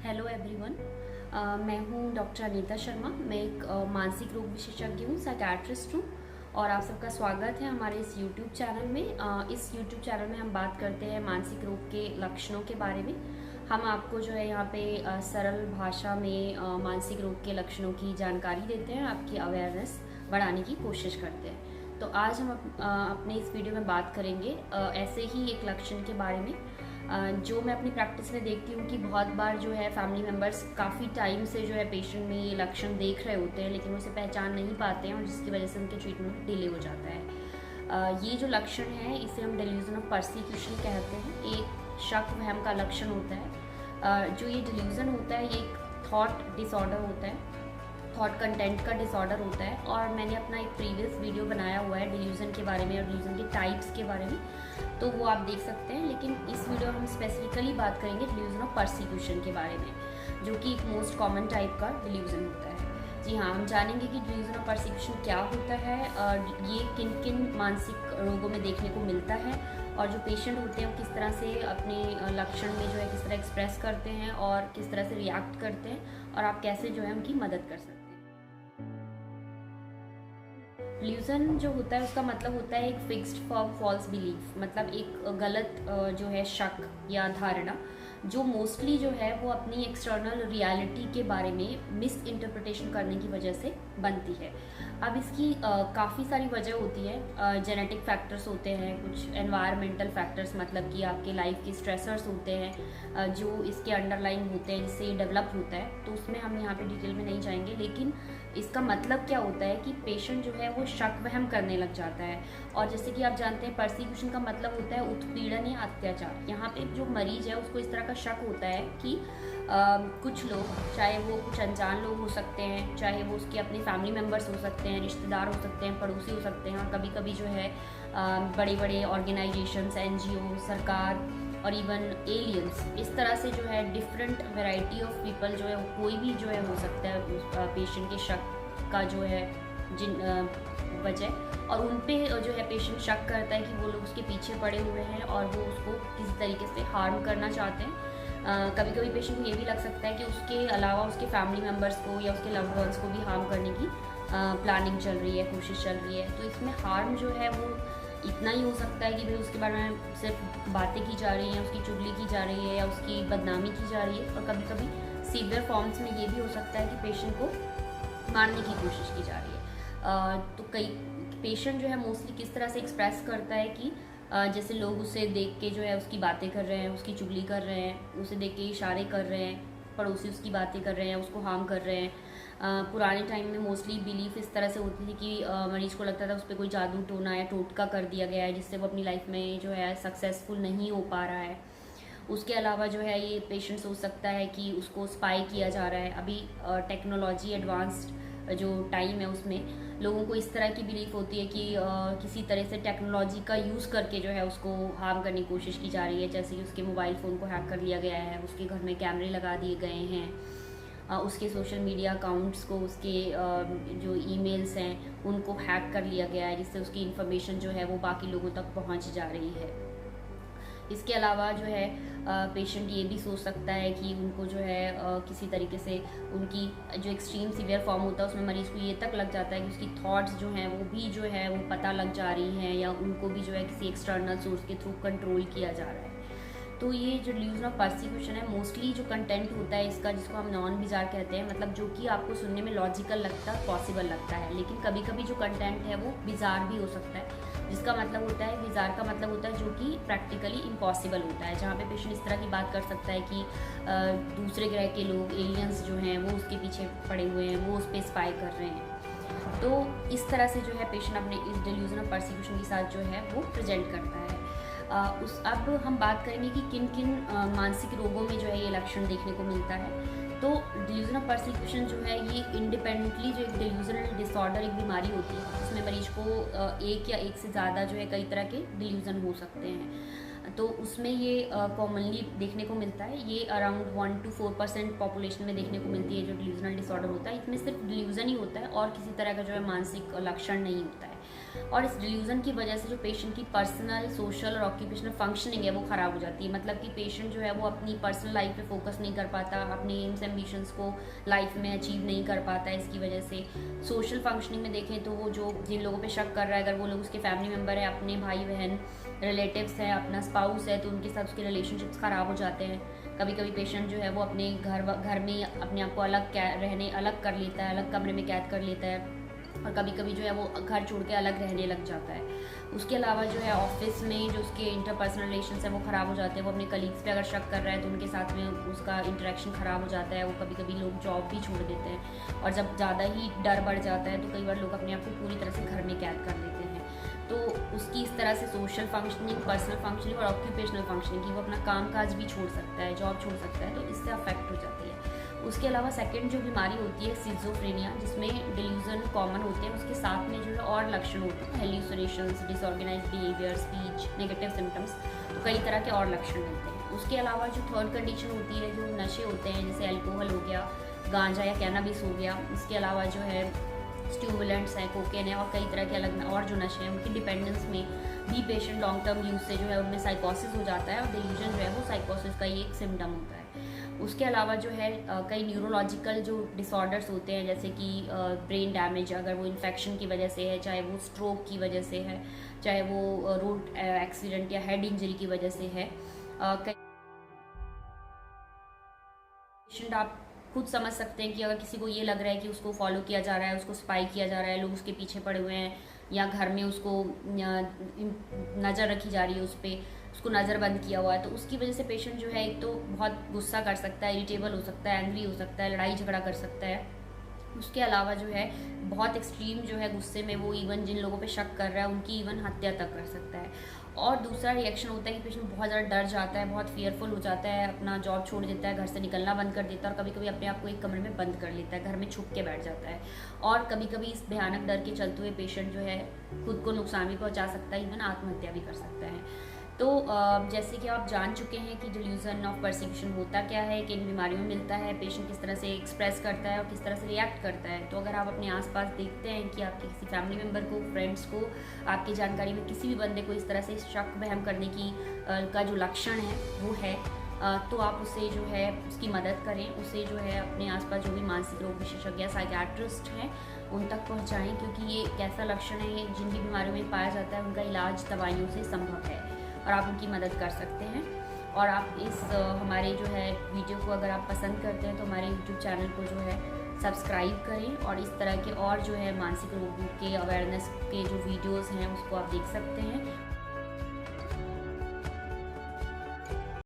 Hello everyone. मैं हूँ doctor Anita Sharma. मैं एक मानसिक रोग विशेषज्ञ हूँ, साइकियाट्रिस्ट हूँ और आप सबका स्वागत है हमारे इस यूट्यूब चैनल में। इस यूट्यूब चैनल में हम बात करते हैं मानसिक रोग के लक्षणों के बारे में। हम आपको जो है यहाँ पे सरल भाषा में मानसिक रोग के लक्षणों की जानकारी देते हैं, आपकी अवेयरनेस बढ़ाने की कोशिश करते हैं। तो आज हम अपने इस वीडियो में बात करेंगे ऐसे ही एक लक्षण के बारे में जो मैं अपनी प्रैक्टिस में देखती हूँ कि बहुत बार जो है फैमिली मेम्बर्स काफ़ी टाइम से जो है पेशेंट में ये लक्षण देख रहे होते हैं, लेकिन उसे पहचान नहीं पाते हैं और जिसकी वजह से उनके ट्रीटमेंट डिले हो जाता है। ये जो लक्षण है इसे हम डिल्यूजन ऑफ परसिक्यूशन कहते हैं। एक शक वहम का लक्षण होता है। जो ये डिल्यूजन होता है ये एक थॉट डिसऑर्डर होता है, थॉट कंटेंट का डिसऑर्डर होता है। और मैंने अपना एक प्रीवियस वीडियो बनाया हुआ है डिल्यूजन के बारे में और डिल्यूजन के टाइप्स के बारे में, तो वो आप देख सकते हैं। लेकिन इस वीडियो में हम स्पेसिफिकली बात करेंगे डिल्यूजन ऑफ परसिक्यूशन के बारे में, जो कि एक मोस्ट कॉमन टाइप का डिल्यूजन होता है। जी हाँ, हम जानेंगे कि डिल्यूजन ऑफ परसिक्यूशन क्या होता है, ये किन किन मानसिक रोगों में देखने को मिलता है और जो पेशेंट होते हैं वो किस तरह से अपने लक्षण में जो है किस तरह एक्सप्रेस करते हैं और किस तरह से रिएक्ट करते हैं और आप कैसे जो है उनकी मदद कर सकते हैं। डिल्यूजन जो होता है उसका मतलब होता है एक फिक्स्ड फॉर्म फॉल्स बिलीफ, मतलब एक गलत जो है शक या धारणा जो मोस्टली जो है वो अपनी एक्सटर्नल रियलिटी के बारे में मिस इंटरप्रिटेशन करने की वजह से बनती है। अब इसकी काफ़ी सारी वजह होती है। जेनेटिक फैक्टर्स होते हैं, कुछ एनवायरमेंटल फैक्टर्स, मतलब कि आपके लाइफ के स्ट्रेसर्स होते हैं जो इसके अंडरलाइन होते हैं जिससे ये डेवलप होता है। तो उसमें हम यहाँ पे डिटेल में नहीं जाएंगे, लेकिन इसका मतलब क्या होता है कि पेशेंट जो है वो शक वहम करने लग जाता है। और जैसे कि आप जानते हैं परसिक्यूशन का मतलब होता है उत्पीड़न या अत्याचार। यहाँ पे जो मरीज है उसको इस तरह का शक होता है कि कुछ लोग, चाहे वो कुछ अनजान लोग हो सकते हैं, चाहे वो उसके अपने फैमिली मेम्बर्स हो सकते हैं, रिश्तेदार हो सकते हैं, पड़ोसी हो सकते हैं, और कभी कभी जो है बड़े बड़े ऑर्गेनाइजेशंस, NGO, सरकार और इवन एलियंस, इस तरह से जो है डिफरेंट वैरायटी ऑफ पीपल जो है कोई भी जो है हो सकता है उस पेशेंट के शक का जो है जिन वजह, और उन पे जो है पेशेंट शक करता है कि वो लोग उसके पीछे पड़े हुए हैं और वो उसको किसी तरीके से हार्म करना चाहते हैं। कभी कभी पेशेंट को ये भी लग सकता है कि उसके अलावा उसके फैमिली मेम्बर्स को या उसके लव्ड वंस को भी हार्म करने की प्लानिंग चल रही है, कोशिश चल रही है। तो इसमें हार्म जो है वो इतना ही हो सकता है कि भाई उसके बारे में सिर्फ बातें की जा रही हैं, उसकी चुगली की जा रही है या उसकी बदनामी की जा रही है। और कभी कभी सीवियर फॉर्म्स में ये भी हो सकता है कि पेशेंट को मारने की कोशिश की जा रही है। तो कई पेशेंट जो है मोस्टली किस तरह से एक्सप्रेस करता है कि जैसे लोग उसे देख के जो है उसकी बातें कर रहे हैं, उसकी चुगली कर रहे हैं, उसे देख के इशारे कर रहे हैं, पड़ोसी उसकी बातें कर रहे हैं, उसको हार्म कर रहे हैं। पुराने टाइम में मोस्टली बिलीफ इस तरह से होती थी कि मरीज को लगता था उस पर कोई जादू टोना या टोटका कर दिया गया है जिससे वो अपनी लाइफ में जो है सक्सेसफुल नहीं हो पा रहा है। उसके अलावा जो है ये पेशेंट सोच सकता है कि उसको स्पाई किया जा रहा है। अभी टेक्नोलॉजी एडवांस्ड जो टाइम है उसमें लोगों को इस तरह की बिलीफ होती है कि किसी तरह से टेक्नोलॉजी का यूज़ करके जो है उसको हार्म करने की कोशिश की जा रही है। जैसे कि उसके मोबाइल फ़ोन को हैक कर लिया गया है, उसके घर में कैमरे लगा दिए गए हैं, उसके सोशल मीडिया अकाउंट्स को, उसके जो ईमेल्स हैं उनको हैक कर लिया गया है, जिससे उसकी इन्फॉर्मेशन जो है वो बाकी लोगों तक पहुंच जा रही है। इसके अलावा जो है पेशेंट ये भी सोच सकता है कि उनको जो है किसी तरीके से उनकी जो एक्सट्रीम सीवियर फॉर्म होता है उसमें मरीज को ये तक लग जाता है कि उसकी थॉट्स जो हैं वो भी जो है वो पता लग जा रही हैं या उनको भी जो है किसी एक्सटर्नल सोर्स के थ्रू कंट्रोल किया जा रहा है। तो ये जो डिल्यूजन ऑफ परसिक्यूशन है मोस्टली जो कंटेंट होता है इसका, जिसको हम नॉन बिजार कहते हैं, मतलब जो कि आपको सुनने में लॉजिकल लगता है, पॉसिबल लगता है, लेकिन कभी कभी जो कंटेंट है वो बिजार भी हो सकता है। जिसका मतलब होता है, बिजार का मतलब होता है जो कि प्रैक्टिकली इम्पॉसिबल होता है, जहाँ पे पेशेंट इस तरह की बात कर सकता है कि दूसरे ग्रह के लोग, एलियंस जो हैं वो उसके पीछे पड़े हुए हैं, वो उस पर स्पाई कर रहे हैं। तो इस तरह से जो है पेशेंट अपने इस डिल्यूजन ऑफ परसिक्यूशन के साथ जो है वो प्रेजेंट करता है। अब हम बात करेंगे कि किन किन मानसिक रोगों में जो है ये लक्षण देखने को मिलता है। तो डिल्यूजन ऑफ परसिक्यूशन जो है ये इंडिपेंडेंटली जो एक डिल्यूजनल डिसऑर्डर, एक बीमारी होती है जिसमें मरीज को एक या एक से ज़्यादा जो है कई तरह के डिल्यूजन हो सकते हैं। तो उसमें ये कॉमनली देखने को मिलता है। ये अराउंड 1 to 4% पॉपुलेशन में देखने को मिलती है जो डिल्यूजनल डिसऑर्डर होता है। इसमें सिर्फ डिल्यूजन ही होता है और किसी तरह का जो है मानसिक लक्षण नहीं होता है। और इस डिल्यूजन की वजह से जो पेशेंट की पर्सनल, सोशल और ऑक्यूपेशनल फंक्शनिंग है वो ख़राब हो जाती है। मतलब कि पेशेंट जो है वो अपनी पर्सनल लाइफ पे फोकस नहीं कर पाता, अपने एम्स एम्बिशंस को लाइफ में अचीव नहीं कर पाता है। इसकी वजह से सोशल फंक्शनिंग में देखें तो वो जो जिन लोगों पे शक कर रहा है, अगर वो लोग उसके फैमिली मेम्बर है, अपने भाई बहन, रिलेटिव्स हैं, अपना स्पाउस है, तो उनके साथ उसके रिलेशनशिप्स ख़राब हो जाते हैं। कभी कभी पेशेंट जो है वो अपने घर में अपने आप को अलग कर लेता है, अलग कमरे में कैद कर लेता है, और कभी कभी जो है वो घर छोड़ के अलग रहने लग जाता है। उसके अलावा जो है ऑफिस में जो उसके इंटरपर्सनल रिलेशंस हैं वो ख़राब हो जाते हैं। वो अपने कलीग्स पे अगर शक कर रहा है तो उनके साथ में उसका इंटरेक्शन ख़राब हो जाता है। वो कभी कभी लोग जॉब भी छोड़ देते हैं, और जब ज़्यादा ही डर बढ़ जाता है तो कई बार लोग अपने आप को पूरी तरह से घर में कैद कर लेते हैं। तो उसकी इस तरह से सोशल फंक्शनिंग, पर्सनल फंक्शनिंग और ऑक्यूपेशनल फंक्शनिंग की, वो अपना काम काज भी छोड़ सकता है, जॉब छोड़ सकता है, तो इससे अफेक्ट हो जाती है। उसके अलावा सेकंड जो बीमारी होती है सिजोफ्रेनिया, जिसमें डिल्यूजन कॉमन होते हैं, उसके साथ में जो है और लक्षण होते हैं, hallucinations, disorganised behaviour, speech, negative symptoms, तो कई तरह के और लक्षण मिलते हैं। उसके अलावा जो थर्ड कंडीशन होती है, जो नशे होते हैं, जैसे अल्कोहल हो गया, गांजा या कैनाबिस हो गया, इसके अलावा जो है स्टिमुलेंट्स हैं, कोकेन है, और कई तरह के अलग और जो नशे हैं, उनकी डिपेंडेंस में भी पेशेंट लॉन्ग टर्म यूज से जो है उनमें साइकोसिस हो जाता है, और डिल्यूजन जो है वो साइकोसिस का ही एक सिम्टम होता है। उसके अलावा जो है कई न्यूरोलॉजिकल जो डिसऑर्डर्स होते हैं, जैसे कि ब्रेन डैमेज, अगर वो इन्फेक्शन की वजह से है, चाहे वो स्ट्रोक की वजह से है, चाहे वो रोड एक्सीडेंट या हेड इंजरी की वजह से है। कई पेशेंट आप खुद समझ सकते हैं कि अगर किसी को ये लग रहा है कि उसको फॉलो किया जा रहा है, उसको स्पाई किया जा रहा है, लोग उसके पीछे पड़े हुए हैं, या घर में उसको नज़र रखी जा रही है, उसको नज़रबंद किया हुआ है, तो उसकी वजह से पेशेंट जो है एक तो बहुत गुस्सा कर सकता है, इरिटेबल हो सकता है, एंग्री हो सकता है, लड़ाई झगड़ा कर सकता है। उसके अलावा जो है बहुत एक्सट्रीम जो है गुस्से में वो इवन जिन लोगों पे शक कर रहा है उनकी इवन हत्या तक कर सकता है। और दूसरा रिएक्शन होता है कि पेशेंट बहुत ज़्यादा डर जाता है, बहुत फियरफुल हो जाता है, अपना जॉब छोड़ देता है, घर से निकलना बंद कर देता है, और कभी कभी अपने आप को एक कमरे में बंद कर लेता है, घर में छुप के बैठ जाता है। और कभी कभी इस भयानक डर के चलते हुए पेशेंट जो है खुद को नुकसान भी पहुँचा सकता है, इवन आत्महत्या भी कर सकता है। तो जैसे कि आप जान चुके हैं कि डिल्यूजन ऑफ परसिक्यूशन होता क्या है, किन बीमारियों में मिलता है, पेशेंट किस तरह से एक्सप्रेस करता है और किस तरह से रिएक्ट करता है। तो अगर आप अपने आसपास देखते हैं कि आपके किसी फैमिली मेम्बर को, फ्रेंड्स को, आपकी जानकारी में किसी भी बंदे को इस तरह से शक वहम करने की का जो लक्षण है वो है, तो आप उसे जो है उसकी मदद करें, उसे जो है अपने आसपास जो भी मानसिक रोग विशेषज्ञ, साइकियाट्रिस्ट हैं, उन तक पहुँचाएँ, क्योंकि ये एक ऐसा लक्षण है, ये जिन भी बीमारियों में पाया जाता है उनका इलाज दवाइयों से संभव है, और आप उनकी मदद कर सकते हैं। और आप इस हमारे जो है वीडियो को अगर आप पसंद करते हैं तो हमारे यूट्यूब चैनल को जो है सब्सक्राइब करें, और इस तरह के और जो है मानसिक रोगों के अवेयरनेस के जो वीडियोस हैं उसको आप देख सकते हैं।